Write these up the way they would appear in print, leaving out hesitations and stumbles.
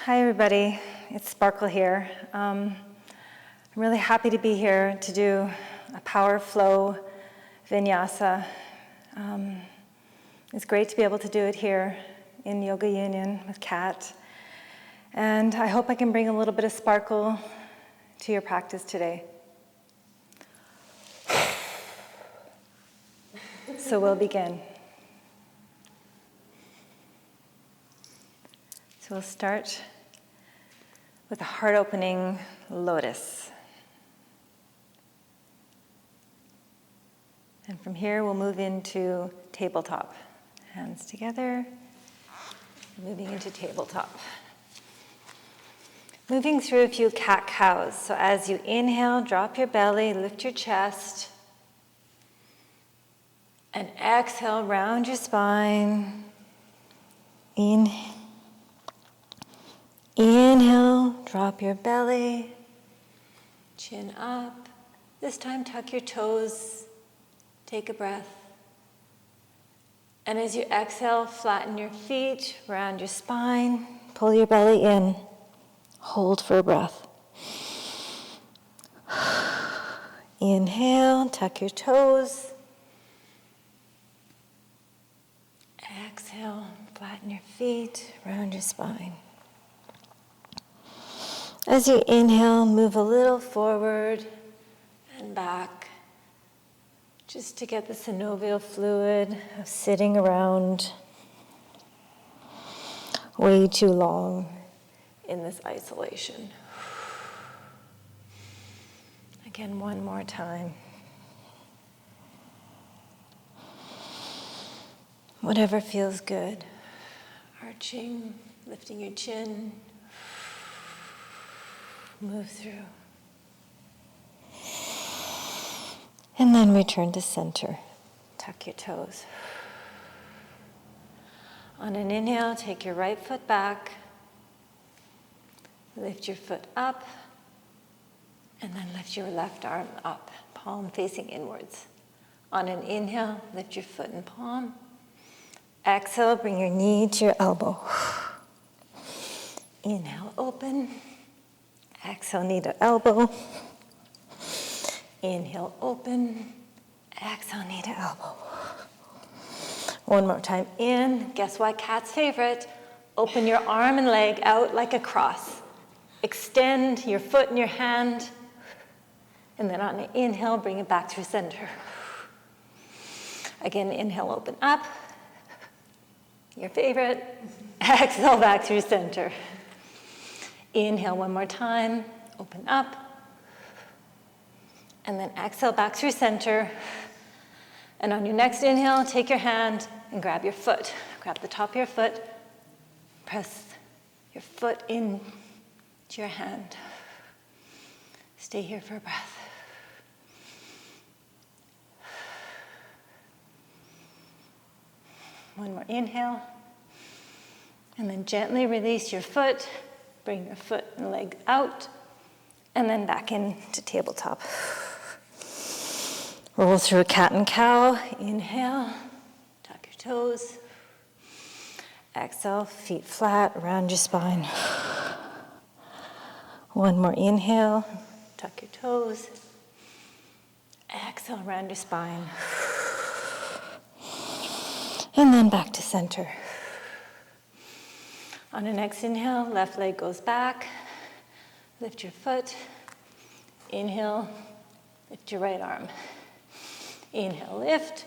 Hi everybody, it's Sparkle here. I'm really happy to be here to do a power flow vinyasa. It's great to be able to do it here in Yoga Union with Kat. And I hope I can bring a little bit of sparkle to your practice today. So we'll begin. So we'll start with a heart-opening lotus. And from here, we'll move into tabletop. Hands together, moving into tabletop. Moving through a few cat-cows. So as you inhale, drop your belly, lift your chest. And exhale, round your spine. Inhale, drop your belly, chin up. This time, tuck your toes, take a breath. And as you exhale, flatten your feet, round your spine, pull your belly in, hold for a breath. Inhale, tuck your toes. Exhale, flatten your feet, round your spine. As you inhale, move a little forward and back, just to get the synovial fluid of sitting around way too long in this isolation. Again, one more time. Whatever feels good. Arching, lifting your chin. Move through. And then return to center. Tuck your toes. On an inhale, take your right foot back. Lift your foot up. And then lift your left arm up, palm facing inwards. On an inhale, lift your foot and palm. Exhale, bring your knee to your elbow. Inhale, open. Exhale, knee to elbow. Inhale, open. Exhale, knee to elbow. One more time in. Guess what? Cat's favorite. Open your arm and leg out like a cross. Extend your foot and your hand. And then on an inhale, bring it back through center. Again, inhale, open up. Your favorite. Exhale, back through center. Inhale one more time, open up. And then exhale back through center. And on your next inhale, take your hand and grab your foot. Grab the top of your foot. Press your foot into your hand. Stay here for a breath. One more inhale. And then gently release your foot. Bring your foot and leg out, and then back into tabletop. Roll through a cat and cow. Inhale, tuck your toes. Exhale, feet flat, around your spine. One more inhale, tuck your toes. Exhale, around your spine. And then back to center. On the next inhale, left leg goes back. Lift your foot. Inhale, lift your right arm. Inhale, lift.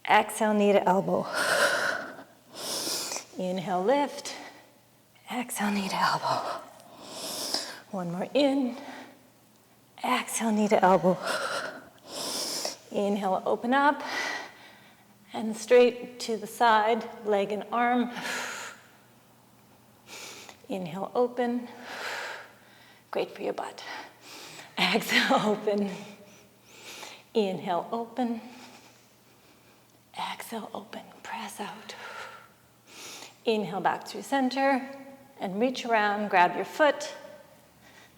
Exhale, knee to elbow. Inhale, lift. Exhale, knee to elbow. One more in. Exhale, knee to elbow. Inhale, open up. And straight to the side, leg and arm. Inhale, open. Great for your butt. Exhale, open. Inhale, open. Exhale, open. Press out. Inhale back through center and reach around, grab your foot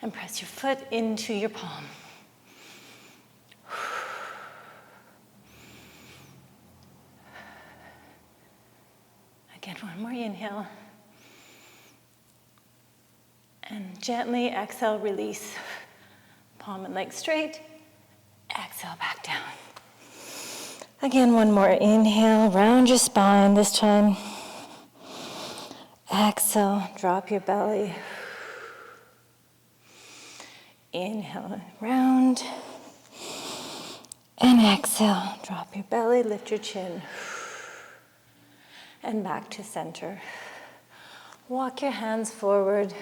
and press your foot into your palm. Again, one more inhale. And gently exhale, release. Palm and leg straight. Exhale, back down. Again, one more inhale, round your spine this time. Exhale, drop your belly. Inhale, round. And exhale, drop your belly, lift your chin. And back to center. Walk your hands forward.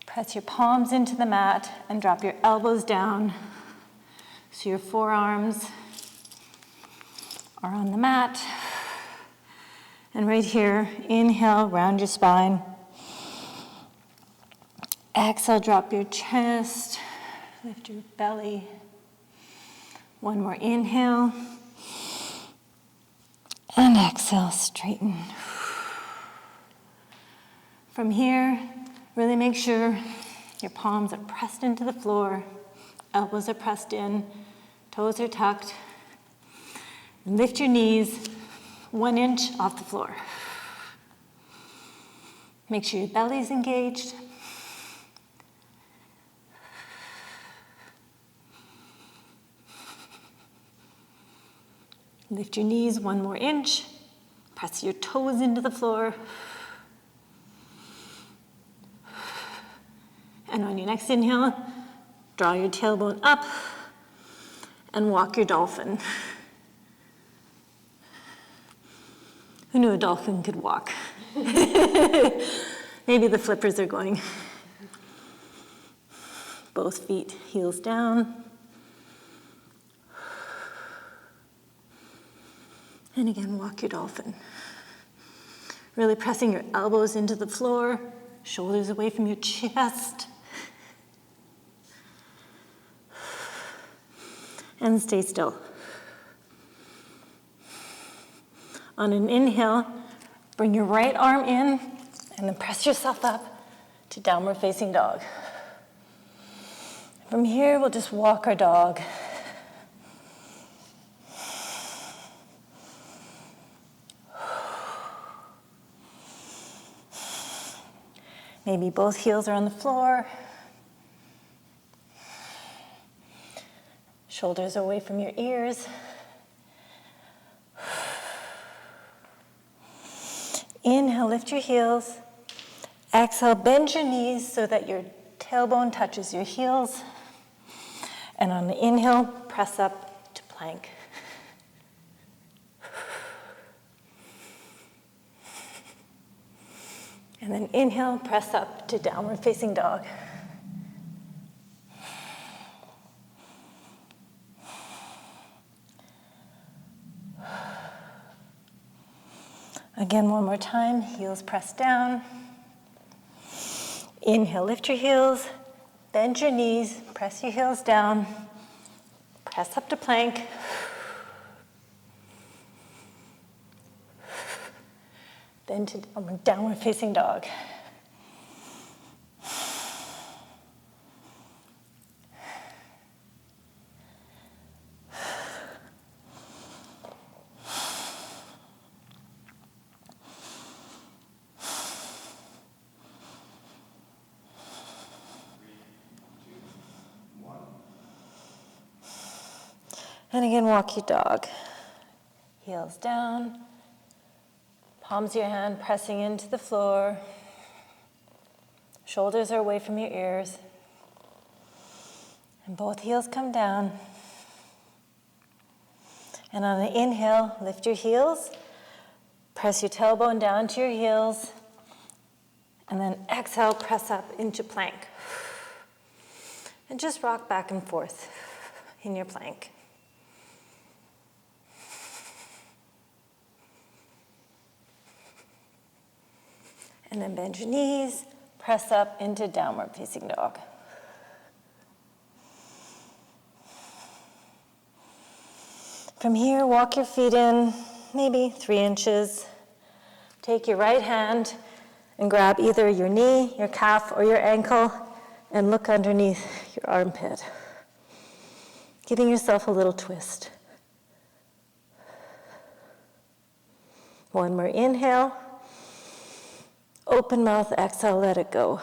Press your palms into the mat and drop your elbows down so your forearms are on the mat. And right here, inhale, round your spine. Exhale, drop your chest, lift your belly. One more inhale. And exhale, straighten. From here, really make sure your palms are pressed into the floor, elbows are pressed in, toes are tucked. Lift your knees 1 inch off the floor. Make sure your belly's engaged. Lift your knees 1 more inch. Press your toes into the floor. And on your next inhale, draw your tailbone up and walk your dolphin. Who knew a dolphin could walk? Maybe the flippers are going. Both feet, heels down. And again, walk your dolphin. Really pressing your elbows into the floor, shoulders away from your chest. And stay still. On an inhale, bring your right arm in and then press yourself up to downward facing dog. From here, we'll just walk our dog. Maybe both heels are on the floor. Shoulders away from your ears. Inhale, lift your heels. Exhale, bend your knees so that your tailbone touches your heels. And on the inhale, press up to plank. And then inhale, press up to downward facing dog. Again, one more time, heels pressed down. Inhale, lift your heels, bend your knees, press your heels down, press up to plank. Then to downward facing dog. And again, walk your dog. Heels down. Palms of your hand pressing into the floor. Shoulders are away from your ears. And both heels come down. And on the inhale, lift your heels. Press your tailbone down to your heels. And then exhale, press up into plank. And just rock back and forth in your plank. And then bend your knees, press up into downward facing dog. From here, walk your feet in, maybe 3 inches. Take your right hand and grab either your knee, your calf, or your ankle, and look underneath your armpit, giving yourself a little twist. One more inhale. Open mouth, exhale, let it go.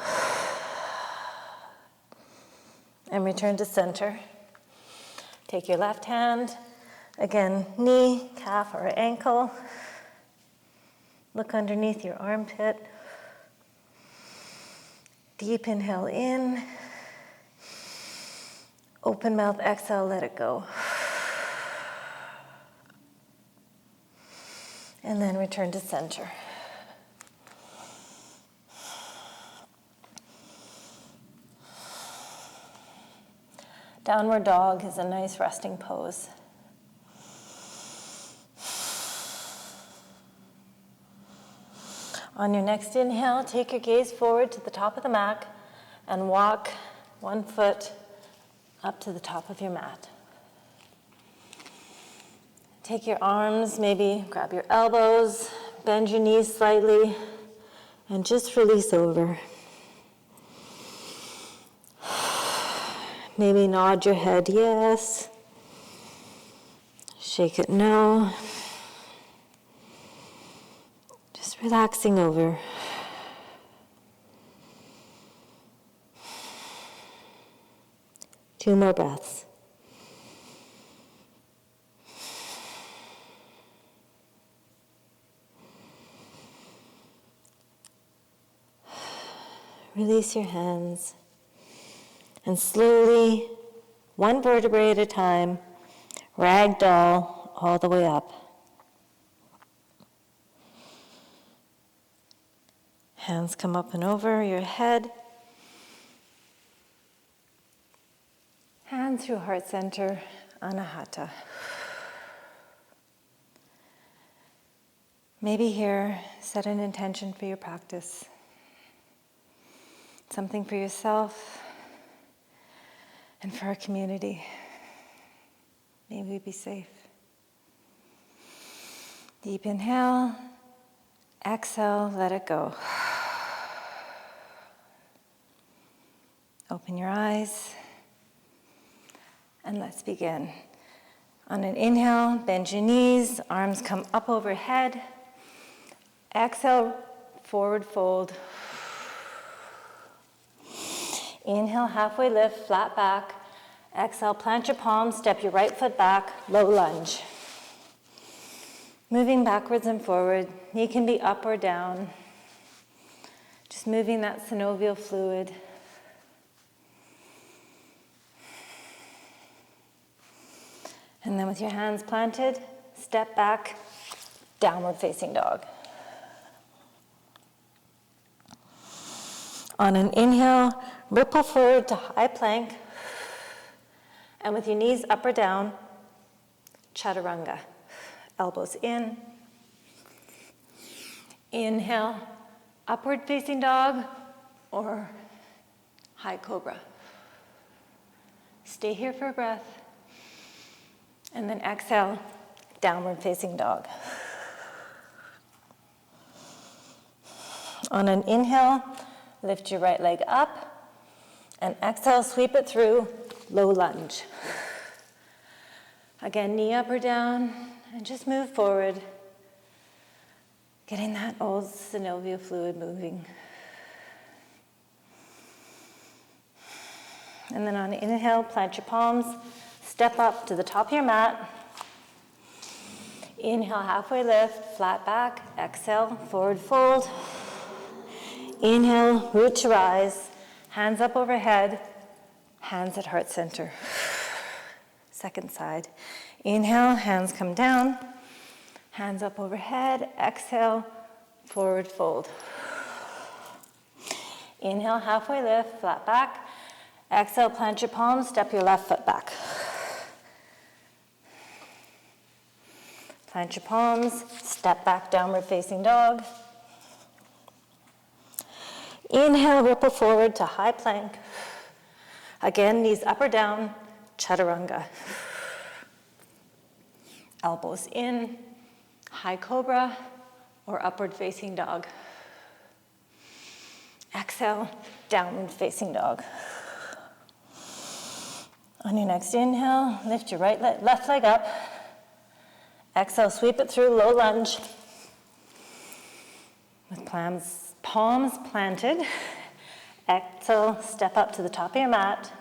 And return to center. Take your left hand, again, knee, calf, or ankle. Look underneath your armpit. Deep inhale in. Open mouth, exhale, let it go. And then return to center. Downward dog is a nice resting pose. On your next inhale, take your gaze forward to the top of the mat and walk one foot up to the top of your mat. Take your arms, maybe grab your elbows, bend your knees slightly, and just release over. Maybe nod your head yes, shake it no. Just relaxing over. Two more breaths. Release your hands. And slowly, one vertebrae at a time, ragdoll all the way up. Hands come up and over your head. Hands through heart center, anahata. Maybe here, set an intention for your practice. Something for yourself and for our community. May we be safe. Deep inhale, exhale, let it go. Open your eyes, and let's begin. On an inhale, bend your knees, arms come up overhead. Exhale, forward fold. Inhale, halfway lift, flat back. Exhale, plant your palms, step your right foot back, low lunge. Moving backwards and forward, knee can be up or down. Just moving that synovial fluid. And then with your hands planted, step back, downward facing dog. On an inhale, ripple forward to high plank. And with your knees up or down, chaturanga. Elbows in. Inhale, upward facing dog or high cobra. Stay here for a breath. And then exhale, downward facing dog. On an inhale, lift your right leg up, and exhale, sweep it through, low lunge. Again, knee up or down, and just move forward, getting that old synovial fluid moving. And then on an inhale, plant your palms, step up to the top of your mat. Inhale, halfway lift, flat back. Exhale, forward fold. Inhale, root to rise. Hands up overhead, hands at heart center. Second side. Inhale, hands come down. Hands up overhead. Exhale, forward fold. Inhale, halfway lift, flat back. Exhale, plant your palms, step your left foot back. Plant your palms, step back, downward facing dog. Inhale, ripple forward to high plank. Again, knees up or down, chaturanga. Elbows in, high cobra, or upward facing dog. Exhale, downward facing dog. On your next inhale, lift your left leg up. Exhale, sweep it through, low lunge. With palms palms planted. Exhale, step up to the top of your mat.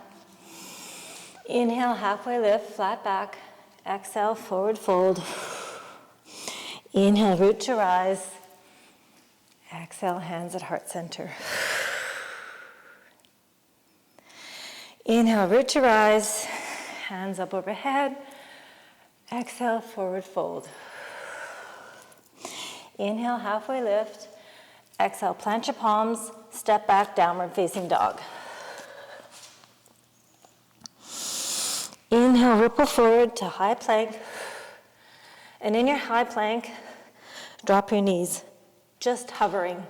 Inhale, halfway lift, flat back. Exhale, forward fold. Inhale, root to rise. Exhale, hands at heart center. Inhale, root to rise. Hands up overhead. Exhale, forward fold. Inhale, halfway lift. Exhale, plant your palms, step back, downward facing dog. Inhale, ripple forward to high plank. And in your high plank, drop your knees, just hovering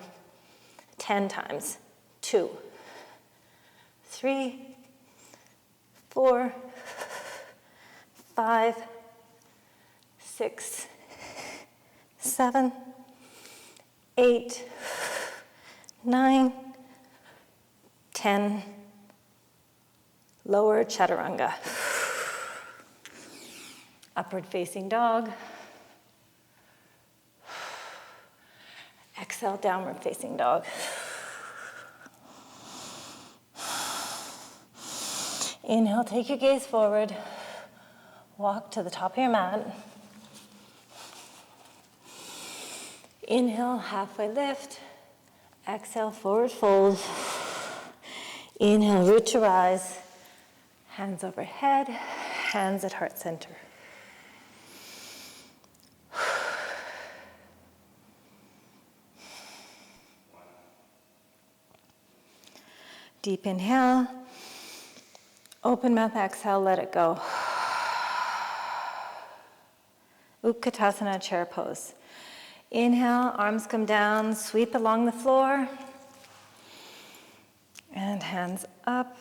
10 times. 2, 3, 4, 5, 6, 7, 8, 9, 10. Lower chaturanga. Upward facing dog. Exhale, downward facing dog. Inhale, take your gaze forward. Walk to the top of your mat. Inhale, halfway lift. Exhale, forward fold. Inhale, root to rise. Hands overhead, hands at heart center. Deep inhale. Open mouth, exhale, let it go. Utkatasana, chair pose. Inhale, arms come down, sweep along the floor. And hands up.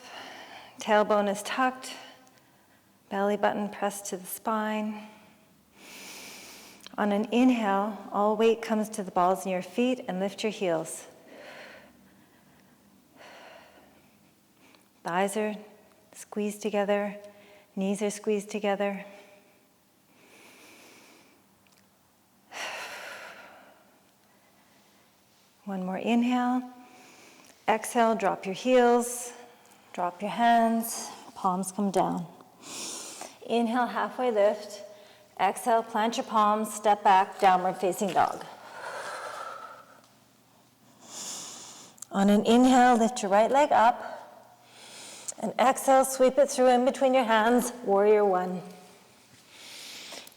Tailbone is tucked. Belly button pressed to the spine. On an inhale, all weight comes to the balls in your feet and lift your heels. Thighs are squeezed together, knees are squeezed together. One more inhale. Exhale, drop your heels, drop your hands, palms come down. Inhale, halfway lift. Exhale, plant your palms, step back, downward facing dog. On an inhale, lift your right leg up. And exhale, sweep it through in between your hands, warrior one.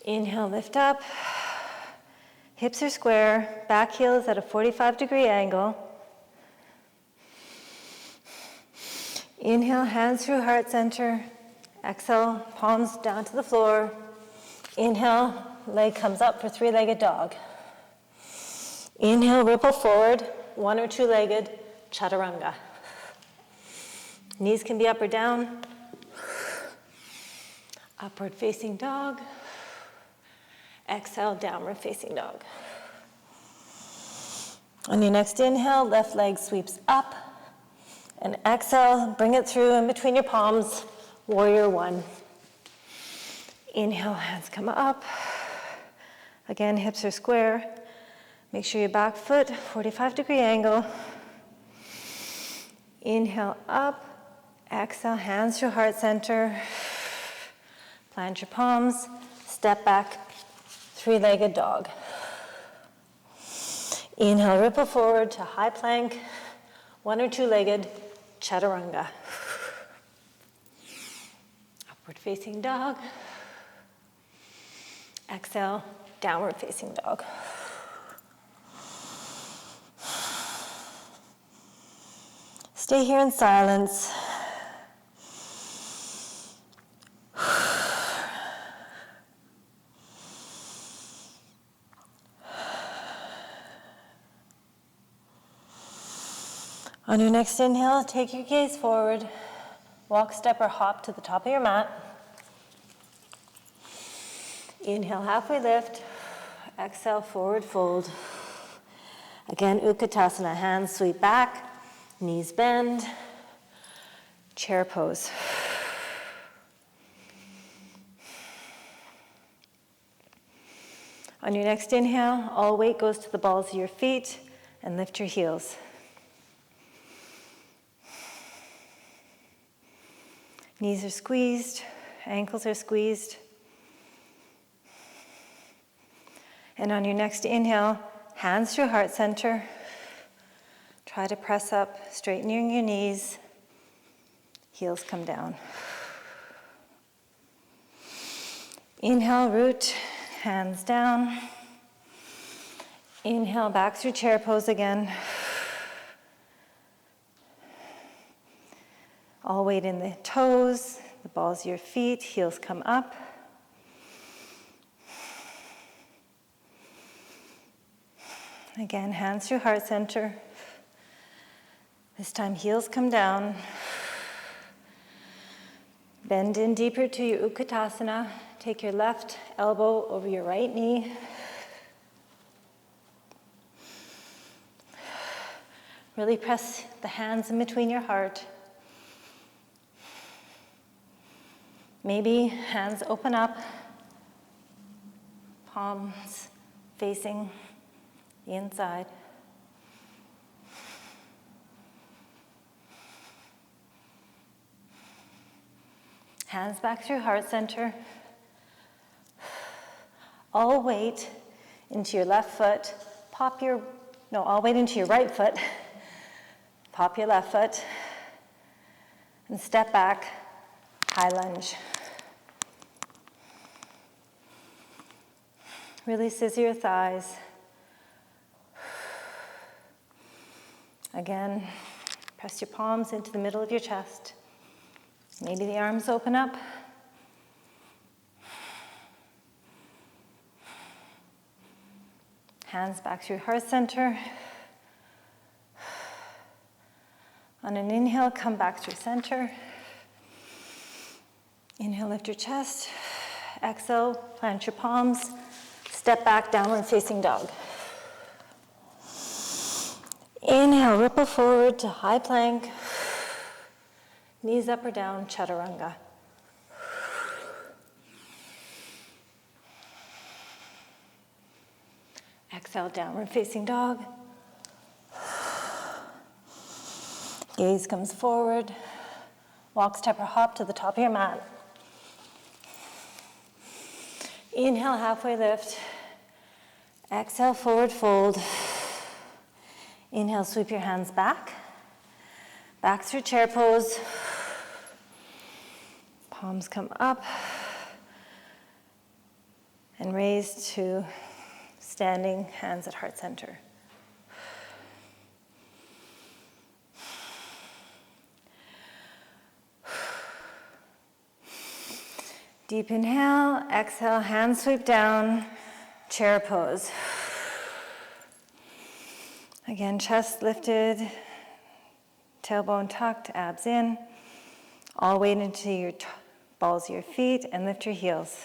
Inhale, lift up. Hips are square, back heel is at a 45-degree angle. Inhale, hands through heart center. Exhale, palms down to the floor. Inhale, leg comes up for three-legged dog. Inhale, ripple forward, one or two-legged chaturanga. Knees can be up or down. Upward facing dog. Exhale, downward facing dog. On your next inhale, left leg sweeps up. And exhale, bring it through in between your palms, warrior one. Inhale, hands come up. Again, hips are square. Make sure your back foot, 45-degree angle. Inhale up. Exhale, hands through heart center. Plant your palms, step back, three-legged dog. Inhale, ripple forward to high plank, one or two-legged chaturanga. Upward facing dog. Exhale, downward facing dog. Stay here in silence. On your next inhale, take your gaze forward. Walk, step, or hop to the top of your mat. Inhale, halfway lift. Exhale, forward fold. Again, Utkatasana, hands sweep back, knees bend, chair pose. On your next inhale, all weight goes to the balls of your feet and lift your heels. Knees are squeezed, ankles are squeezed. And on your next inhale, hands to heart center. Try to press up, straightening your knees. Heels come down. Inhale, root, hands down. Inhale, back through chair pose again. All weight in the toes, the balls of your feet, heels come up. Again, hands through heart center. This time, heels come down. Bend in deeper to your Utkatasana. Take your left elbow over your right knee. Really press the hands in between your heart. Maybe hands open up, palms facing the inside. Hands back through heart center. All weight into your left foot. All weight into your right foot. Pop your left foot. And step back, high lunge. Really scissor your thighs. Again, press your palms into the middle of your chest. Maybe the arms open up. Hands back through heart center. On an inhale, come back through center. Inhale, lift your chest. Exhale, plant your palms. Step back, downward facing dog. Inhale, ripple forward to high plank. Knees up or down, chaturanga. Exhale, downward facing dog. Gaze comes forward. Walk, step, or hop to the top of your mat. Inhale, halfway lift. Exhale, forward fold. Inhale, sweep your hands back. Back through chair pose. Palms come up. And raise to standing, hands at heart center. Deep inhale, exhale, hands sweep down, chair pose. Again, chest lifted, tailbone tucked, abs in. All weight into your balls of your feet and lift your heels.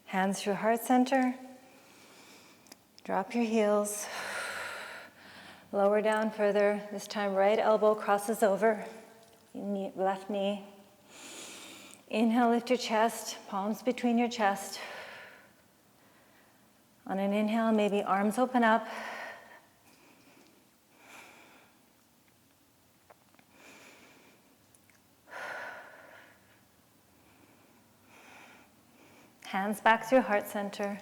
Hands through heart center. Drop your heels. Lower down further. This time right elbow crosses over left knee. Inhale, lift your chest, palms between your chest. On an inhale, maybe arms open up. Hands back through heart center.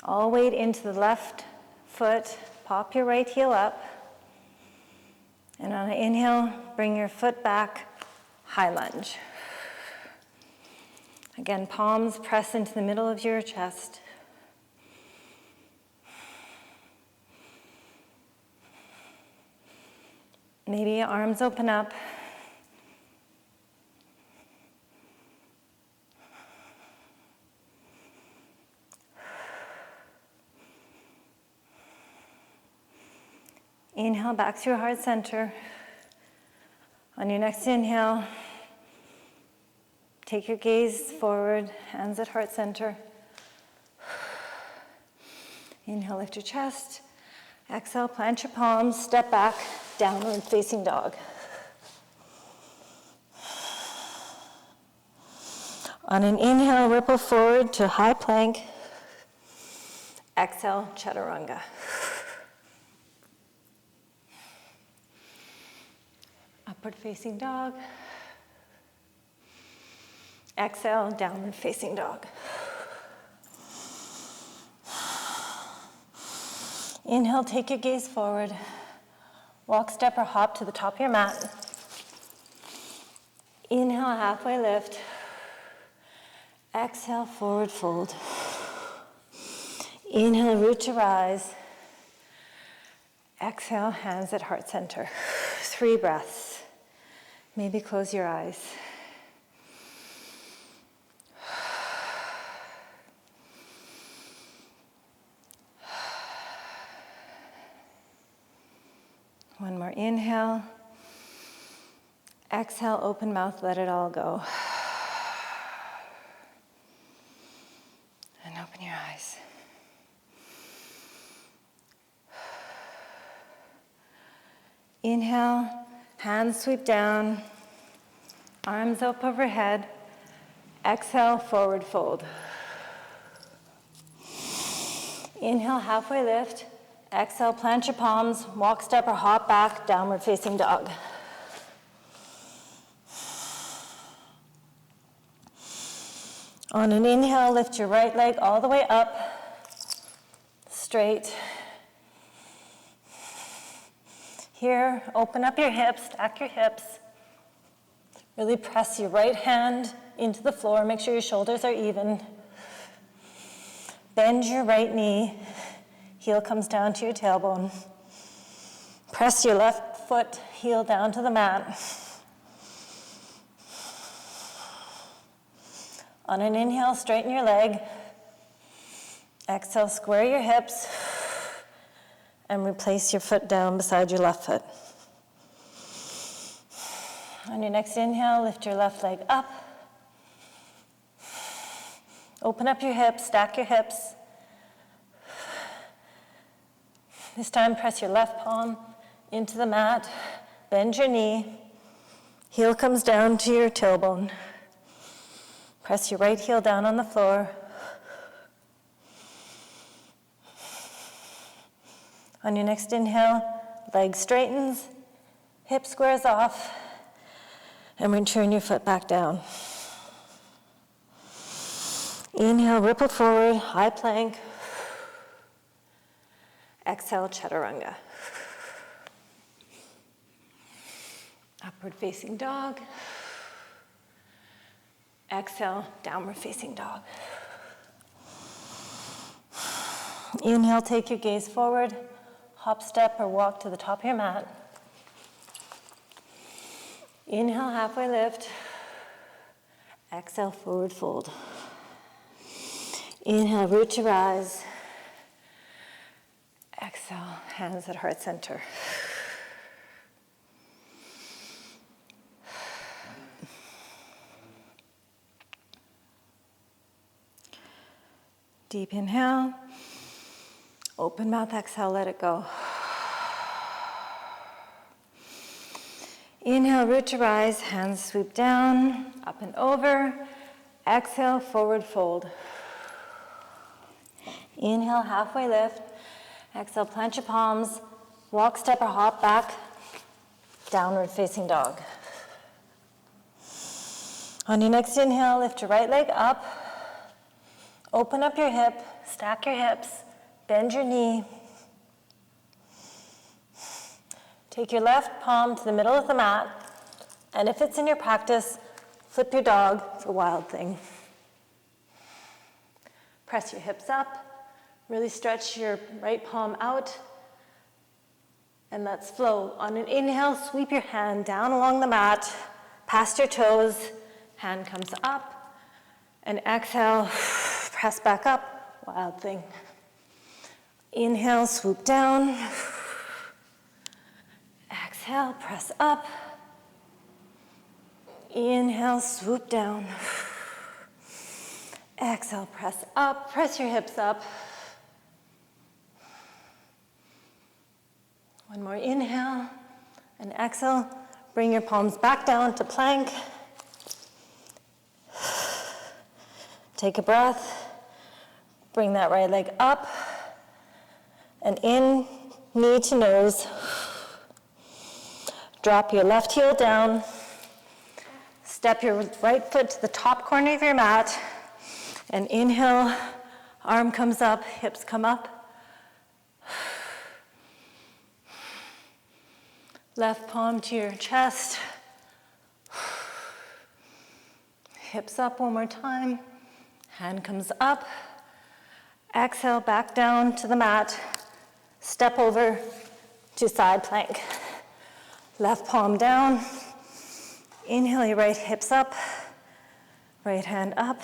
All weight into the left foot. Pop your right heel up. And on an inhale, bring your foot back, high lunge. Again, palms press into the middle of your chest. Maybe arms open up. Inhale back through heart center. On your next inhale, take your gaze forward, hands at heart center. Inhale, lift your chest. Exhale, plant your palms, step back, downward facing dog. On an inhale, ripple forward to high plank. Exhale, chaturanga. Upward facing dog. Exhale, downward facing dog. Inhale, take your gaze forward. Walk, step, or hop to the top of your mat. Inhale, halfway lift. Exhale, forward fold. Inhale, root to rise. Exhale, hands at heart center. 3 breaths. Maybe close your eyes. One more inhale. Exhale, open mouth, let it all go. And open your eyes. Inhale, hands sweep down, arms up overhead. Exhale, forward fold. Inhale, halfway lift. Exhale, plant your palms, walk, step, or hop back, downward facing dog. On an inhale, lift your right leg all the way up, straight. Here, open up your hips, stack your hips. Really press your right hand into the floor, make sure your shoulders are even. Bend your right knee. Heel comes down to your tailbone. Press your left foot, heel down to the mat. On an inhale, straighten your leg. Exhale, square your hips. And replace your foot down beside your left foot. On your next inhale, lift your left leg up. Open up your hips, stack your hips. This time, press your left palm into the mat, bend your knee, heel comes down to your tailbone. Press your right heel down on the floor. On your next inhale, leg straightens, hip squares off, and return your foot back down. Inhale, ripple forward, high plank. Exhale, chaturanga. Upward facing dog. Exhale, downward facing dog. Inhale, take your gaze forward. Hop, step, or walk to the top of your mat. Inhale, halfway lift. Exhale, forward fold. Inhale, root to rise. Exhale, hands at heart center. Deep inhale. Open mouth, exhale, let it go. Inhale, root to rise, hands sweep down, up and over. Exhale, forward fold. Inhale, halfway lift. Exhale, plant your palms, walk, step, or hop back, downward facing dog. On your next inhale, lift your right leg up, open up your hip, stack your hips, bend your knee. Take your left palm to the middle of the mat, and if it's in your practice, flip your dog for wild thing. Press your hips up. Really stretch your right palm out, and let's flow. On an inhale, sweep your hand down along the mat, past your toes, hand comes up, and exhale, press back up, wild thing. Inhale, swoop down. Exhale, press up. Inhale, swoop down. Exhale, press up, press your hips up. One more inhale and exhale. Bring your palms back down to plank. Take a breath. Bring that right leg up. and in, knee to nose. Drop your left heel down. Step your right foot to the top corner of your mat, and inhale, arm comes up, hips come up. Left palm to your chest. Hips up one more time. Hand comes up. Exhale, back down to the mat. Step over to side plank. Left palm down. Inhale your right hips up. Right hand up.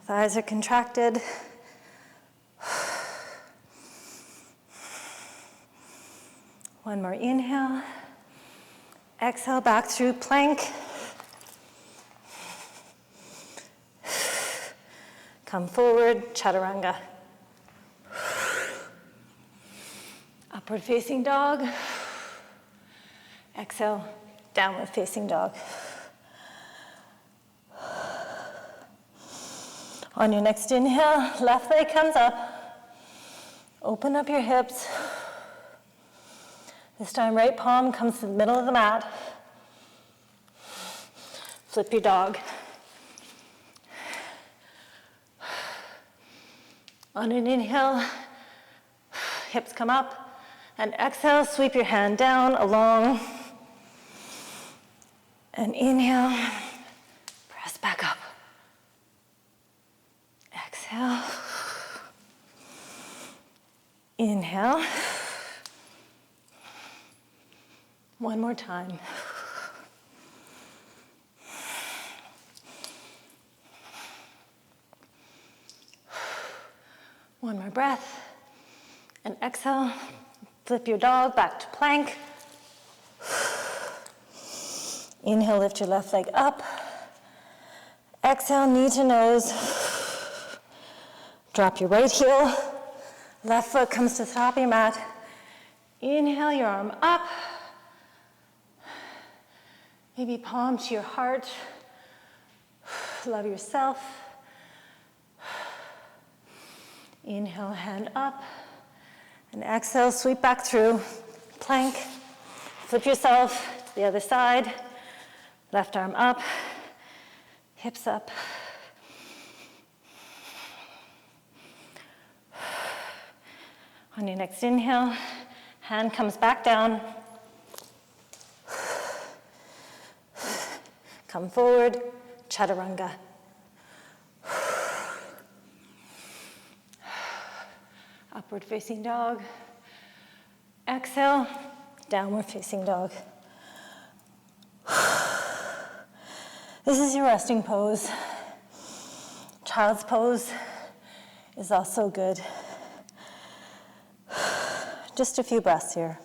Thighs are contracted. One more inhale. Exhale, back through plank. Come forward, chaturanga. Upward facing dog. Exhale, downward facing dog. On your next inhale, left leg comes up. Open up your hips. This time, right palm comes to the middle of the mat. Flip your dog. On an inhale, hips come up. And exhale, sweep your hand down, along. And inhale, press back up. Exhale. Inhale. One more time. One more breath. And exhale. Flip your dog back to plank. Inhale, lift your left leg up. Exhale, knee to nose. Drop your right heel. Left foot comes to the top of your mat. Inhale, your arm up. Maybe palm to your heart. Love yourself. Inhale, hand up. And exhale, sweep back through. Plank. Flip yourself to the other side. Left arm up. Hips up. On your next inhale, hand comes back down. Come forward, chaturanga. Upward facing dog. Exhale, downward facing dog. This is your resting pose. Child's pose is also good. Just a few breaths here.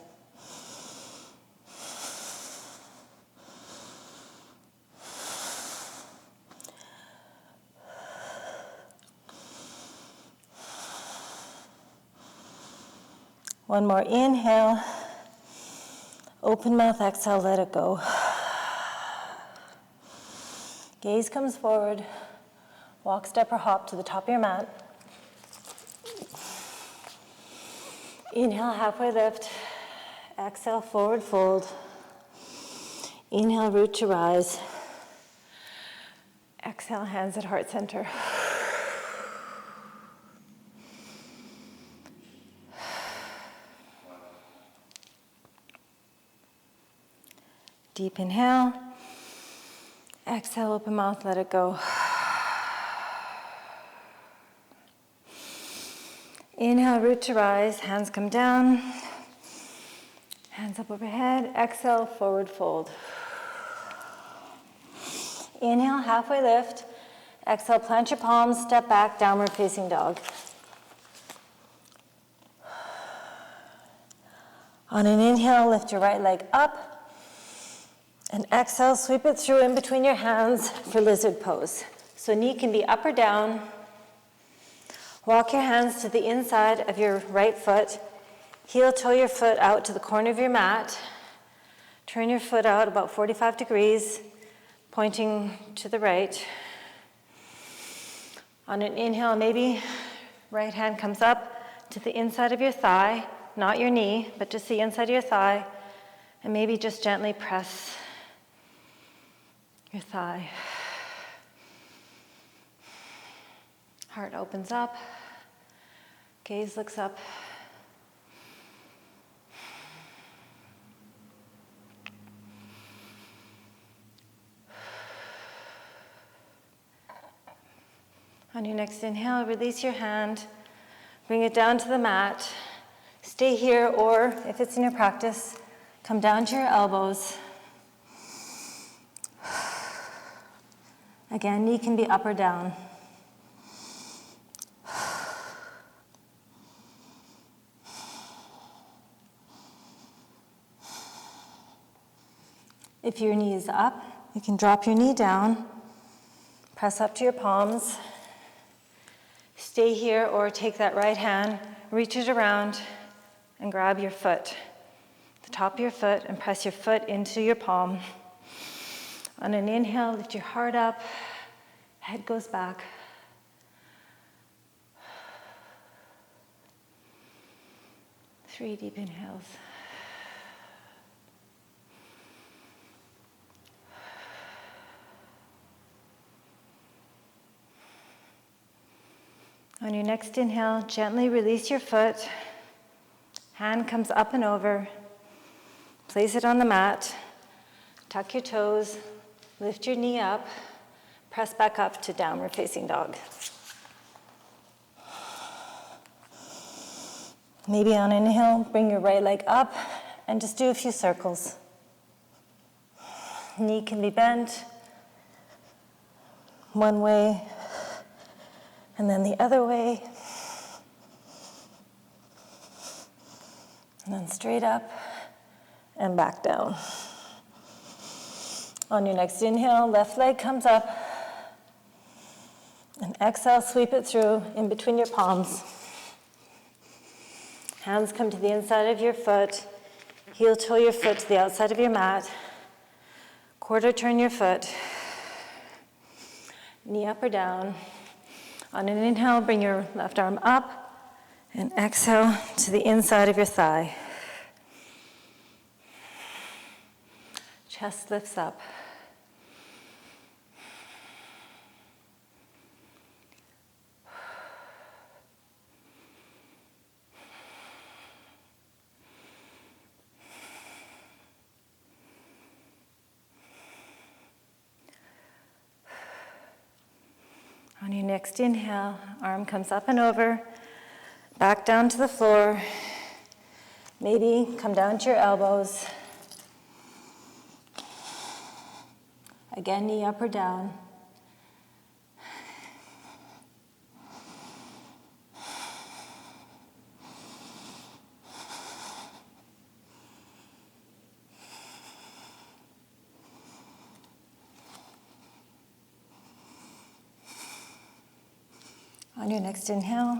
One more inhale. Open mouth, exhale, let it go. Gaze comes forward. Walk, step, or hop to the top of your mat. Inhale, halfway lift. Exhale, forward fold. Inhale, root to rise. Exhale, hands at heart center. Deep inhale. Exhale, open mouth, let it go. Inhale, root to rise, hands come down. Hands up overhead, exhale, forward fold. Inhale, halfway lift. Exhale, plant your palms, step back, downward facing dog. On an inhale, lift your right leg up. And exhale, sweep it through in between your hands for lizard pose. So knee can be up or down. Walk your hands to the inside of your right foot. Heel toe your foot out to the corner of your mat. Turn your foot out about 45 degrees, pointing to the right. On an inhale, maybe Right hand comes up to the inside of your thigh, not your knee, but just the inside of your thigh, and maybe just gently press your thigh. Heart opens up, gaze looks up. On your next inhale, release your hand, bring it down to the mat. Stay here, or if it's in your practice, come down to your elbows. Again, knee can be up or down. If your knee is up, you can drop your knee down, press up to your palms. Stay here, or take that right hand, reach it around, and grab your foot, the top of your foot, and press your foot into your palm. On an inhale, lift your heart up, head goes back. Three deep inhales. On your next inhale, gently release your foot. Hand comes up and over. Place it on the mat. Tuck your toes. Lift your knee up. Press back up to downward facing dog. Maybe on inhale, bring your right leg up and just do a few circles. Knee can be bent one way, and then the other way, and then straight up and back down. On your next inhale, left leg comes up, and exhale, sweep it through in between your palms. Hands come to the inside of your foot, heel toe your foot to the outside of your mat, quarter turn your foot, knee up or down. On an inhale, bring your left arm up, and exhale to the inside of your thigh. Chest lifts up. On your next inhale, arm comes up and over, back down to the floor. Maybe come down to your elbows. Again, knee up or down. On your next inhale,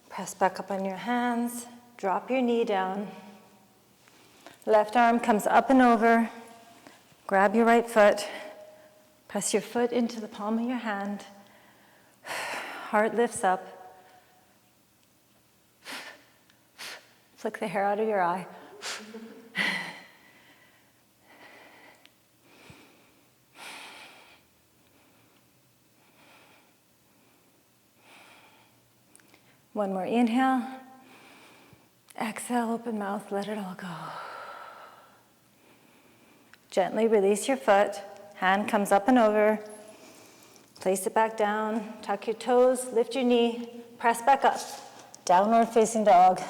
press back up on your hands, drop your knee down. Left arm comes up and over, grab your right foot, press your foot into the palm of your hand, heart lifts up, flick the hair out of your eye. One more inhale. Exhale, open mouth, let it all go. Gently release your foot. Hand comes up and over. Place it back down. Tuck your toes, lift your knee, press back up. Downward facing dog.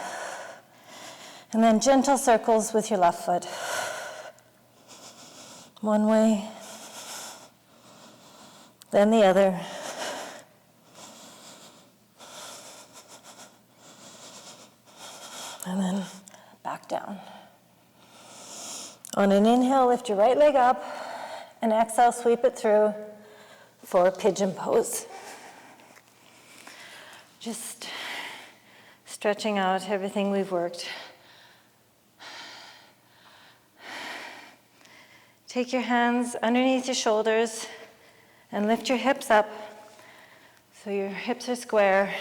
And then gentle circles with your left foot. One way, then the other. And then back down. On an inhale, lift your right leg up, and exhale, sweep it through for pigeon pose. Just stretching out everything we've worked. Take your hands underneath your shoulders and lift your hips up so your hips are square.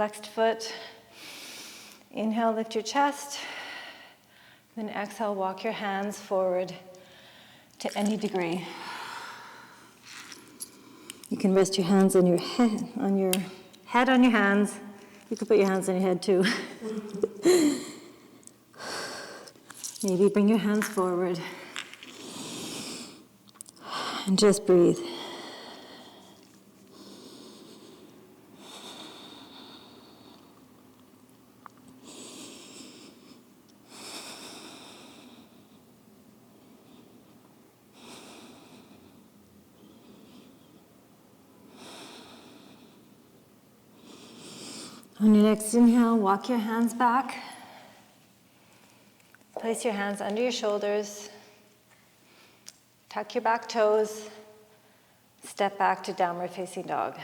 flexed foot. Inhale, lift your chest. Then exhale, walk your hands forward to any degree. You can rest your hands on your head, on your hands. You can put your hands on your head too. Maybe bring your hands forward. And just breathe. On your next inhale, walk your hands back. Place your hands under your shoulders. Tuck your back toes. Step back to downward facing dog.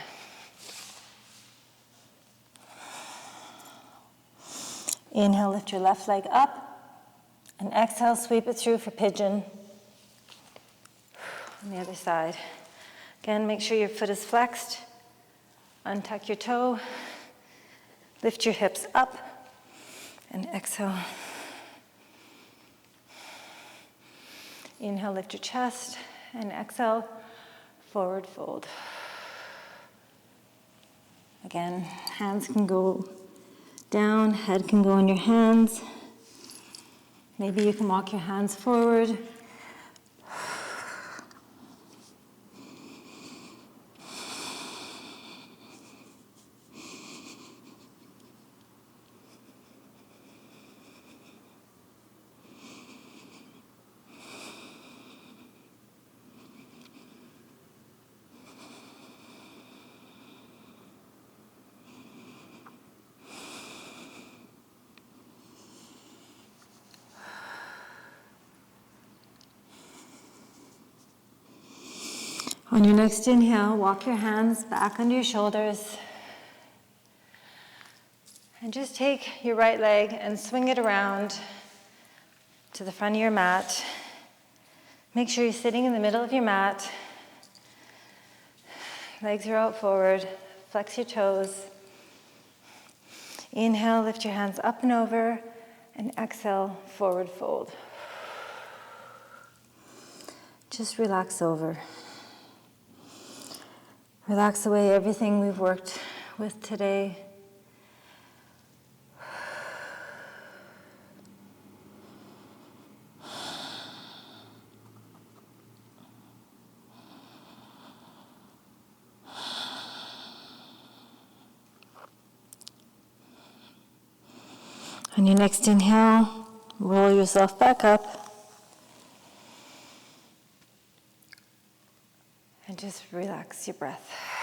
Inhale, lift your left leg up. And exhale, sweep it through for pigeon. On the other side. Again, make sure your foot is flexed. Untuck your toe. Lift your hips up and exhale. Inhale, lift your chest and exhale, forward fold. Again, hands can go down, head can go on your hands. Maybe you can walk your hands forward. On your next inhale, walk your hands back under your shoulders. And just take your right leg and swing it around to the front of your mat. Make sure you're sitting in the middle of your mat. Legs are out forward. Flex your toes. Inhale, lift your hands up and over. And exhale, forward fold. Just relax over. Relax away everything we've worked with today. On your next inhale, roll yourself back up. And just relax your breath.